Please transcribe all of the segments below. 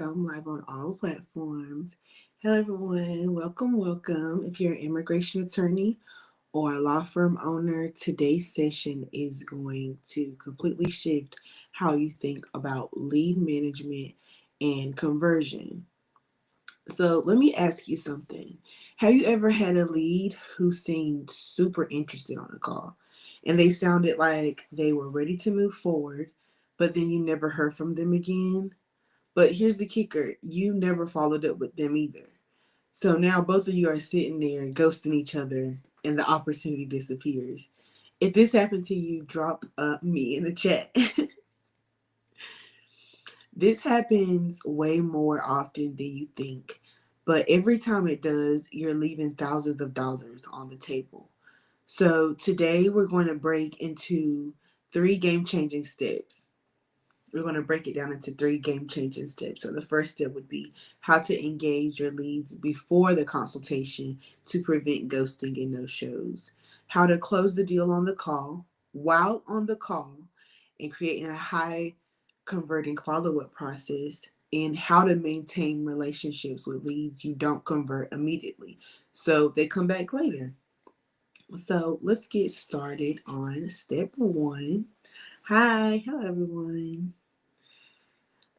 so I'm live on all platforms. Hello, everyone. Welcome, welcome. If you're an immigration attorney or a law firm owner, today's session is going to completely shift how you think about lead management and conversion. So, let me ask you something. Have you ever had a lead who seemed super interested on a call and they sounded like they were ready to move forward, but then you never heard from them again? But here's the kicker, you never followed up with them either. So now both of you are sitting there ghosting each other and the opportunity disappears. If this happened to you, drop me in the chat. This happens way more often than you think. But every time it does, you're leaving thousands of dollars on the table. So today we're going to break into three game changing steps. We're going to break it down into three game changing steps. So the first step would be how to engage your leads before the consultation to prevent ghosting and no shows, how to close the deal on the call, while on the call, and creating a high converting follow up process, and how to maintain relationships with leads you don't convert immediately. So they come back later. So let's get started on step one. Hi, hello everyone.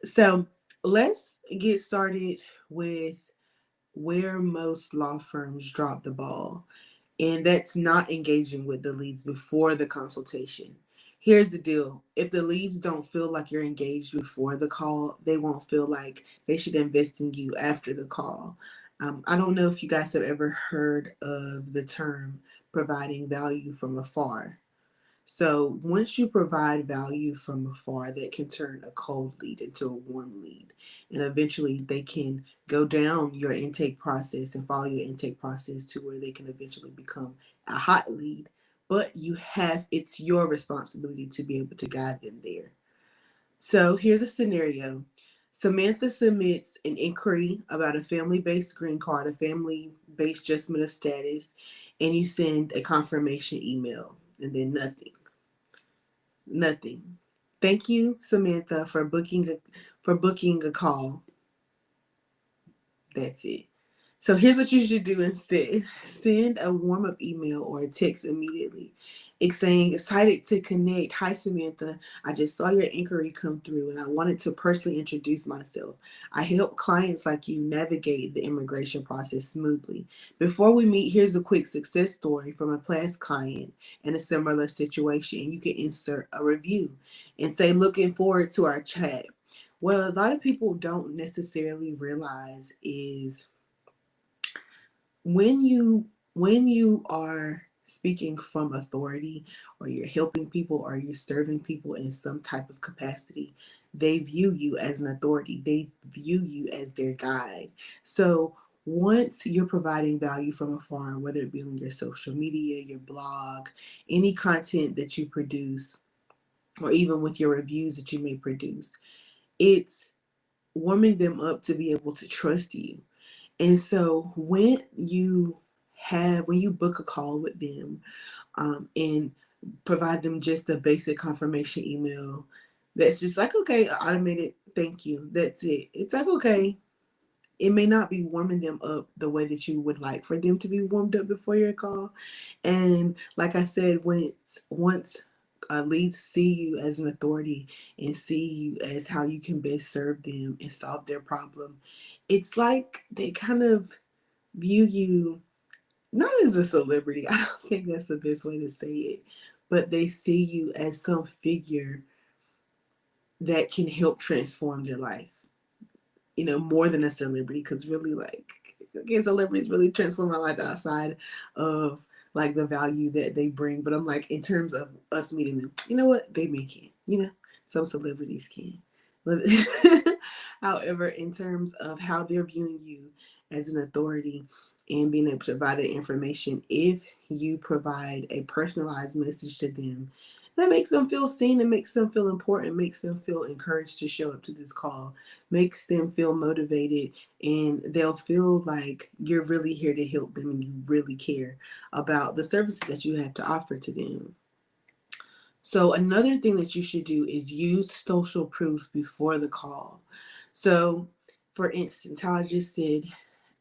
So let's get started with where most law firms drop the ball, and that's not engaging with the leads before the consultation. Here's the deal, if the leads don't feel like you're engaged before the call, they won't feel like they should invest in you after the call. I don't know if you guys have ever heard of the term providing value from afar. So once you provide value from afar, that can turn a cold lead into a warm lead. And eventually they can go down your intake process and follow your intake process to where they can eventually become a hot lead. But it's your responsibility to be able to guide them there. So here's a scenario. Samantha submits an inquiry about a family-based green card, a family-based adjustment of status, and you send a confirmation email and then nothing. Nothing. Thank you, Samantha, for booking a call. That's it. So here's what you should do instead. Send a warm-up email or a text immediately. It's saying, excited to connect. Hi, Samantha. I just saw your inquiry come through and I wanted to personally introduce myself. I help clients like you navigate the immigration process smoothly. Before we meet, here's a quick success story from a past client in a similar situation. You can insert a review and say, looking forward to our chat. What a lot of people don't necessarily realize is when you are speaking from authority, or you're helping people, or you're serving people in some type of capacity, they view you as an authority, they view you as their guide. So once you're providing value from afar, whether it be on your social media, your blog, any content that you produce, or even with your reviews that you may produce, it's warming them up to be able to trust you. And so when you book a call with them, and provide them just a basic confirmation email, that's just like, okay, automated thank you. That's it. It's like, okay, it may not be warming them up the way that you would like for them to be warmed up before your call. And like I said, once leads see you as an authority and see you as how you can best serve them and solve their problem, it's like they kind of view you not as a celebrity. I don't think that's the best way to say it, but they see you as some figure that can help transform their life. More than a celebrity, because really, like, okay, celebrities really transform our lives outside of like the value that they bring. But I'm like, in terms of us meeting them, you know what? They may can. Some celebrities can. But however, in terms of how they're viewing you as an authority and being able to provide that information, if you provide a personalized message to them, that makes them feel seen, and makes them feel important, makes them feel encouraged to show up to this call, makes them feel motivated, and they'll feel like you're really here to help them and you really care about the services that you have to offer to them. So another thing that you should do is use social proof before the call. So For instance, how I just said,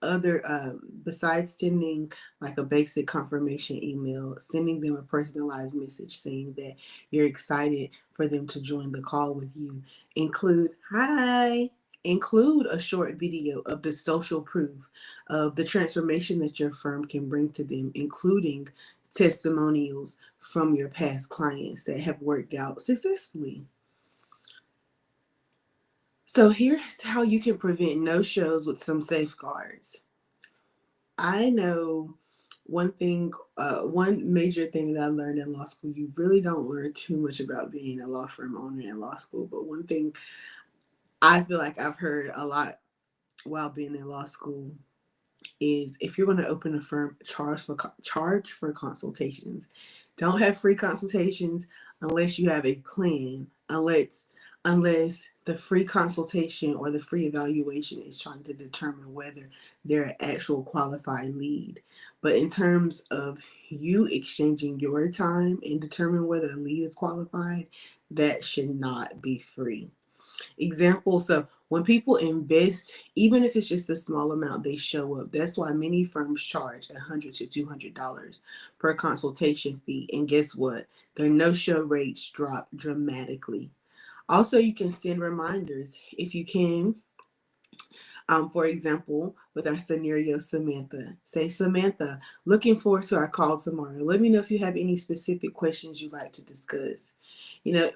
other besides sending like a basic confirmation email, sending them a personalized message saying that you're excited for them to join the call with you, include hi, include a short video of the social proof of the transformation that your firm can bring to them, including testimonials from your past clients that have worked out successfully. So here's how you can prevent no shows with some safeguards. I know one major thing that I learned in law school, you really don't learn too much about being a law firm owner in law school, but one thing I feel like I've heard a lot while being in law school is if you're going to open a firm, charge for consultations. Don't have free consultations unless you have a plan. Unless the free consultation or the free evaluation is trying to determine whether they're an actual qualified lead. But in terms of you exchanging your time and determine whether a lead is qualified, that should not be free. Example, so when people invest, even if it's just a small amount, they show up. That's why many firms charge $100 to $200 per consultation fee. And guess what? Their no-show rates drop dramatically. Also, you can send reminders if you can. For example, with our scenario, Samantha, say, Samantha, looking forward to our call tomorrow. Let me know if you have any specific questions you'd like to discuss.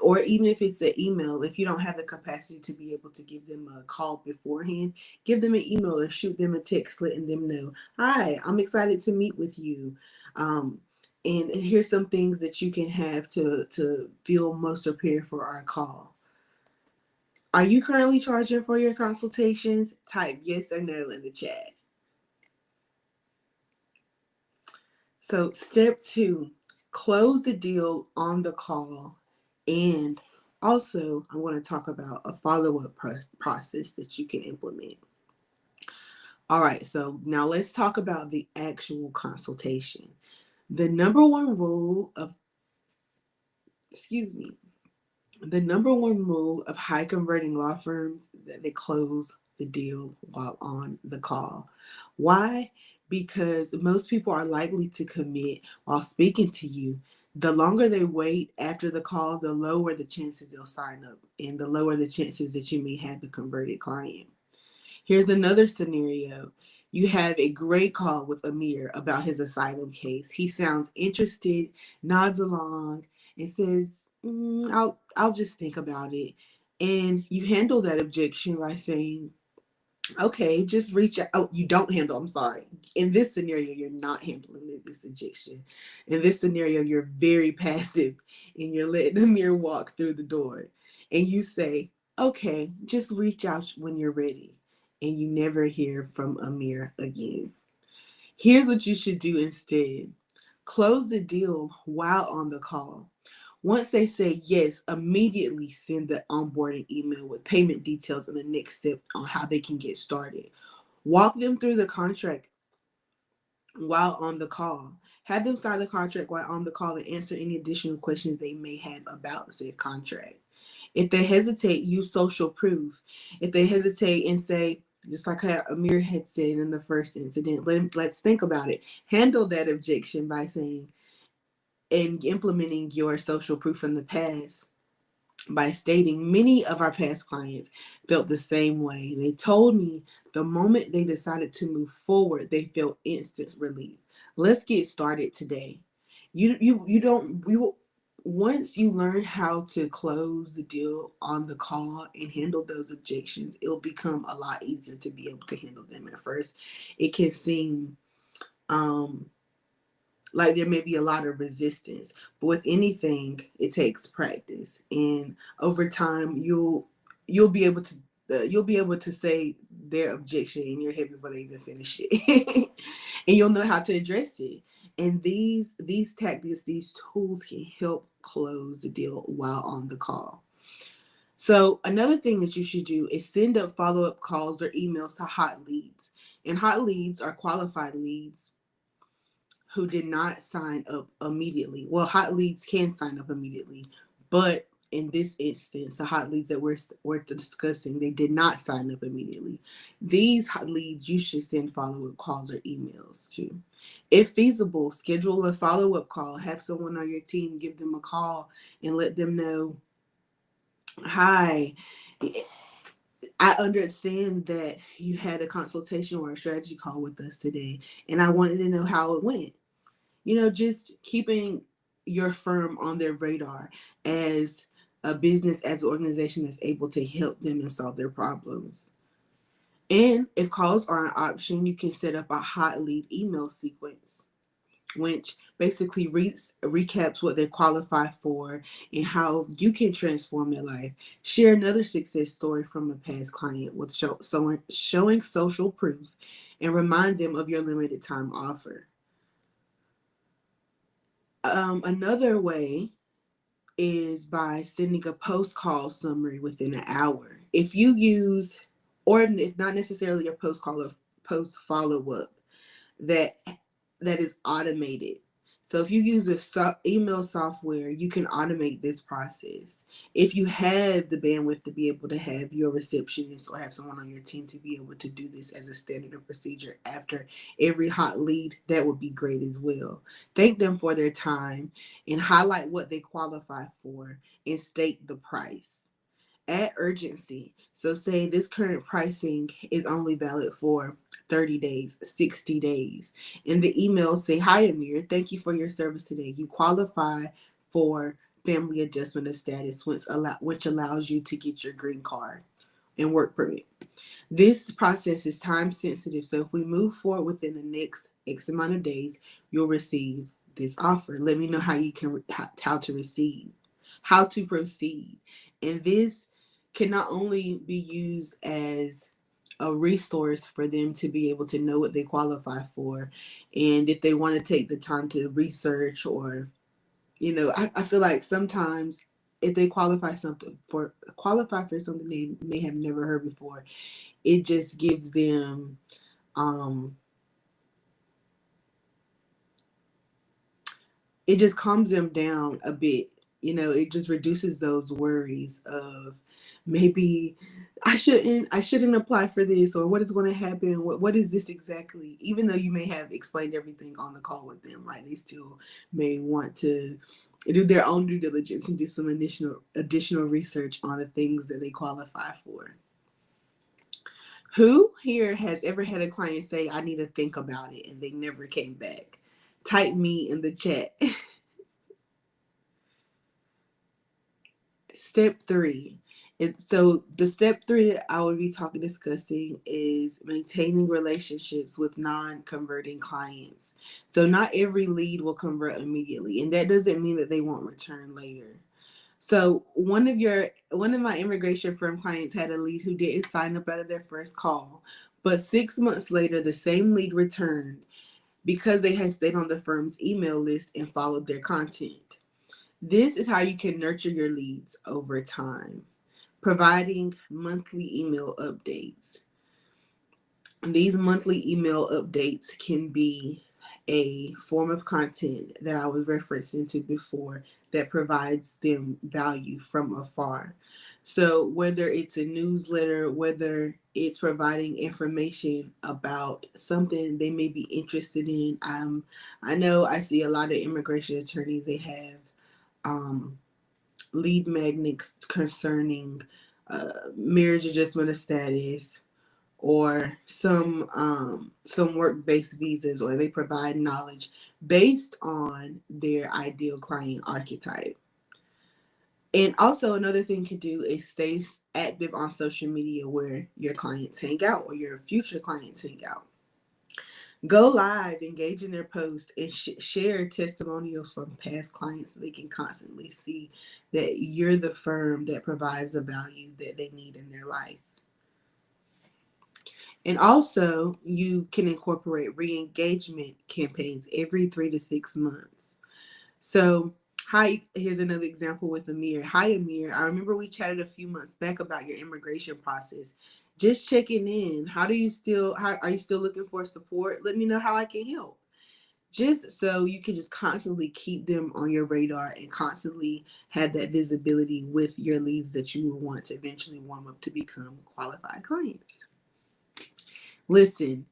Or even if it's an email, if you don't have the capacity to be able to give them a call beforehand, give them an email or shoot them a text letting them know, hi, I'm excited to meet with you. And here's some things that you can have to feel most prepared for our call. Are you currently charging for your consultations? Type yes or no in the chat. So step 2, close the deal on the call. And also, I want to talk about a follow-up process that you can implement. All right, so now let's talk about the actual consultation. The number one rule of high converting law firms is that they close the deal while on the call. Why? Because most people are likely to commit while speaking to you. The longer they wait after the call, the lower the chances they'll sign up and the lower the chances that you may have the converted client. Here's another scenario. You have a great call with Amir about his asylum case. He sounds interested, nods along, and says, I'll just think about it. And you handle that objection by saying, okay, just reach out. Oh, you don't handle, I'm sorry. In this scenario, you're not handling this objection. In this scenario, you're very passive and you're letting Amir walk through the door. And you say, okay, just reach out when you're ready. And you never hear from Amir again. Here's what you should do instead. Close the deal while on the call. Once they say yes, immediately send the onboarding email with payment details and the next step on how they can get started. Walk them through the contract while on the call. Have them sign the contract while on the call and answer any additional questions they may have about the said contract. If they hesitate, use social proof. If they hesitate and say, just like how Amir had said in the first incident, let's think about it. Handle that objection by saying and implementing your social proof from the past by stating many of our past clients felt the same way. They told me the moment they decided to move forward, they felt instant relief. Let's get started today. You don't we will Once you learn how to close the deal on the call and handle those objections, it'll become a lot easier to be able to handle them. At first, it can seem like there may be a lot of resistance, but with anything, it takes practice, and over time, you'll be able to say their objection in your head before they even finish it, and you'll know how to address it. And these tactics, these tools can help close the deal while on the call. So another thing that you should do is send up follow-up calls or emails to hot leads. And hot leads are qualified leads who did not sign up immediately. Well, hot leads can sign up immediately, but in this instance, the hot leads that we're discussing, they did not sign up immediately. These hot leads you should send follow-up calls or emails to. If feasible, schedule a follow-up call. Have someone on your team give them a call and let them know, hi, I understand that you had a consultation or a strategy call with us today, and I wanted to know how it went. Just keeping your firm on their radar as a business, as an organization that's able to help them and solve their problems. And if calls are an option, you can set up a hot lead email sequence, which basically recaps what they qualify for and how you can transform their life. Share another success story from a past client with showing social proof, and remind them of your limited time offer. Another way is by sending a post call summary within an hour. If you use, or if not necessarily a post call, or post follow up that is automated. So if you use email software, you can automate this process. If you have the bandwidth to be able to have your receptionist or have someone on your team to be able to do this as a standard of procedure after every hot lead, that would be great as well. Thank them for their time and highlight what they qualify for and state the price. Add urgency. So say this current pricing is only valid for 30 days, 60 days. In the email, say, hi, Amir, thank you for your service today. You qualify for family adjustment of status, which allows you to get your green card and work permit. This process is time sensitive. So if we move forward within the next X amount of days, you'll receive this offer. Let me know how how to proceed. And this can not only be used as a resource for them to be able to know what they qualify for, and if they want to take the time to research, or I feel like sometimes if they qualify for something they may have never heard before, it just gives them it just calms them down a bit. It just reduces those worries of, maybe I shouldn't apply for this, or what is going to happen, what is this exactly. Even though you may have explained everything on the call with them, right, they still may want to do their own due diligence and do some additional research on the things that they qualify for. Who here has ever had a client say, I need to think about it, and they never came back? Type me in the chat. Step 3. So the step 3 that I will be discussing is maintaining relationships with non-converting clients. So not every lead will convert immediately, and that doesn't mean that they won't return later. So one of my immigration firm clients had a lead who didn't sign up out of their first call, but 6 months later, the same lead returned because they had stayed on the firm's email list and followed their content. This is how you can nurture your leads over time. Providing monthly email updates. These monthly email updates can be a form of content that I was referencing to before that provides them value from afar. So whether it's a newsletter, whether it's providing information about something they may be interested in. I know I see a lot of immigration attorneys, they have lead magnets concerning marriage adjustment of status, or some work-based visas, or they provide knowledge based on their ideal client archetype. And also another thing you can do is stay active on social media where your clients hang out or your future clients hang out. Go live, engage in their posts, and share testimonials from past clients so they can constantly see that you're the firm that provides the value that they need in their life. And also, you can incorporate re-engagement campaigns every 3 to 6 months. So, here's another example with Amir. Hi, Amir. I remember we chatted a few months back about your immigration process. Just checking in. Are you still looking for support? Let me know how I can help. just so you can just constantly keep them on your radar and constantly have that visibility with your leads that you will want to eventually warm up to become qualified clients. Listen,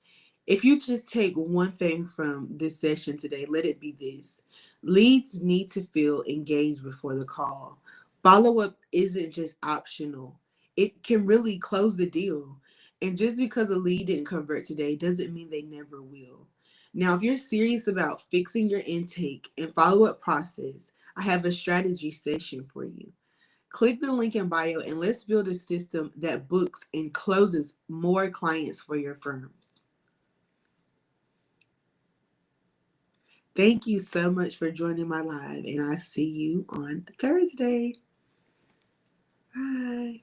if you just take one thing from this session today, let it be this: leads need to feel engaged before the call. Follow up isn't just optional, it can really close the deal. And just because a lead didn't convert today doesn't mean they never will. Now, if you're serious about fixing your intake and follow up process, I have a strategy session for you. Click the link in bio and let's build a system that books and closes more clients for your firms. Thank you so much for joining my live, and I see you on Thursday. Bye.